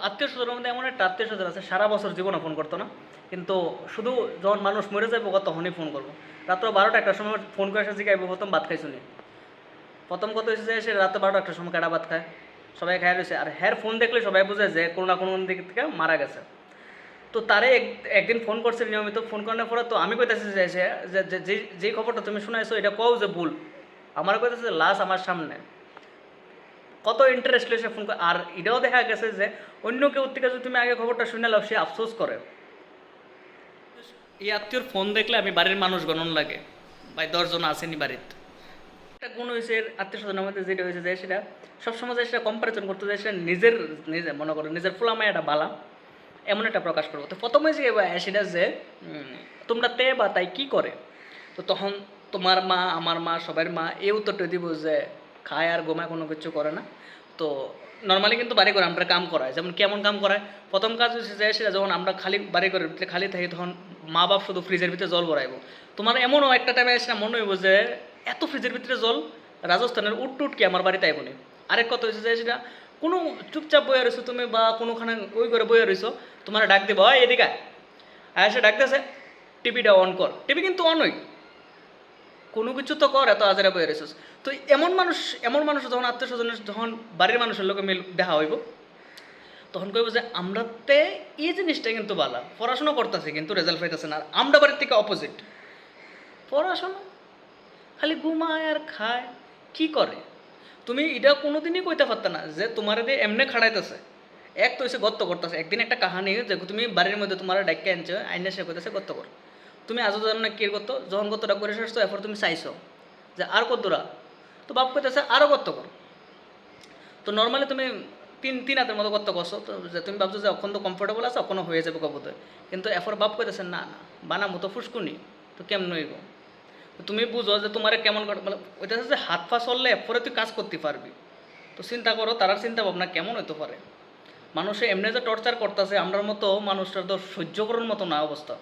আত্মীয় স্বজনের মধ্যে এমন একটা আত্মীয় স্বজন আছে সারা বছর জীবনে ফোন করতো না, কিন্তু শুধু যখন মানুষ মরে যাবো তখনই ফোন করবো। রাত্র 12টা একটার সময় ফোন করে এসে জিগাইবো প্রথম ভাত খাইছো নি। প্রথম কথা হচ্ছে যে সে রাতে 12টা একটার সময় কেডা ভাত খায়, সবাই খায় রয়েছে। আর হ্যার ফোন দেখলে সবাই বুঝে যে কোনো না কোনো দিক থেকে মারা গেছে। তো তারে একদিন ফোন করছে নিয়মিত, ফোন করার পরে তো আমি কইতেছি যে সে যেই খবরটা তুমি শুনাইছো এটা কও যে ভুল। আমার কইতেছে যে লাশ আমার সামনে, কত ইন্টারেস্ট সে ফোন করে। আর এটাও দেখা গেছে যে অন্য কেউ থেকে যদি তুমি আগে খবরটা শুনে নাও সে আফসোস করে। এই আত্মীয়র ফোন দেখলে আমি বাড়ির মানুষ গণন লাগে, ভাই 10 জন আসেনি বাড়িতে। একটা গুণ হয়েছে আত্মীয় স্বজনের মধ্যে, যেটা হয়েছে যে সেটা সবসময় যে সেটা কম্পারিজন করতে যায়, সেটা নিজে মনে করো নিজের ফুলামায় একটা বালা এমন একটা প্রকাশ করবো। তো প্রথমে যে সেটা যে তোমরা তে বা তাই কি করে, তো তখন তোমার মা আমার মা সবার মা এই উত্তরটা দিব যে খায় আর ঘুমায়, কোনো কিছু করে না। তো নর্মালি কিন্তু বাড়ি করে আমরা কাম করায়, যেমন কেমন কাম করায়, প্রথম কাজ হচ্ছে যে সেটা যখন আমরা খালি বাড়ি করে ভিতরে খালি থাকি তখন মা বাপ শুধু ফ্রিজের ভিতরে জল ভরাইবো। তোমার এমনও একটা টাইমে সেটা মনে হইব যে এত ফ্রিজের ভিতরে জল, রাজস্থানের উট টুট কি আমার বাড়িতে আইব নি। আরেক কথা হচ্ছে যে সেটা কোনো চুপচাপ বয়ে রয়েছো তুমি বা কোনোখানে ওই করে বয়ে রয়েছো, তোমার ডাক দেবো হয় এদিকে আর সে ডাকতেছে টিভিটা অন কর, টিভি কিন্তু অন হই, কোনো কিছু তো কর, এত আজারে বয়ে রয়েছিস। তো এমন মানুষ যখন আত্মীয় স্বজনের যখন বাড়ির মানুষের লোকে মিল দেখা হইব তখন কইব যে আমরাতে এই জিনিসটা কিন্তু বালা পড়াশোনা করতেছে কিন্তু রেজাল্ট পাইতেছে না। আর আমরা বাড়ির থেকে অপোজিট, পড়াশোনা খালি ঘুমায় আর খায়, কি করে। তুমি এটা কোনোদিনই কইতে পারত না যে তোমার দিয়ে এমনি খাড়াইতেছে। এক তো হচ্ছে গত্ত করতেছে। একদিন একটা কাহানি যে তুমি বাড়ির মধ্যে তোমার ডাক্কে আনছো, আইনে সে কইতেছে গত্ত কর। তুমি আজও জানো না কি গত্ত, যখন গত্তটা করে শেষছো এরপর তুমি চাইছো যে আর কতটা, তো বাপ কইতেছে আরও গত্ত কর। তো নর্মালি তুমি তিন হাতের মতো গত্ত করছো, তো যে তুমি ভাবছো যে অখন তো কমফোর্টেবল আছে, অখন হয়ে যাবে কবতে, কিন্তু এরপর বাপ কইতেছে না না বানামো তো ফুসকুনি, তো কেমন হইব। তুমি বুঝো যে তোমার কেমন মানে ওইটা হচ্ছে যে হাত পা চললে এরপরে তুই কাজ করতে পারবি। তো চিন্তা করো তারার চিন্তা ভাবনা কেমন হতে পারে। মানুষে এমনি যে টর্চার করতেছে, আমরার মতো মানুষটার তো সহ্য করার মতো না অবস্থা।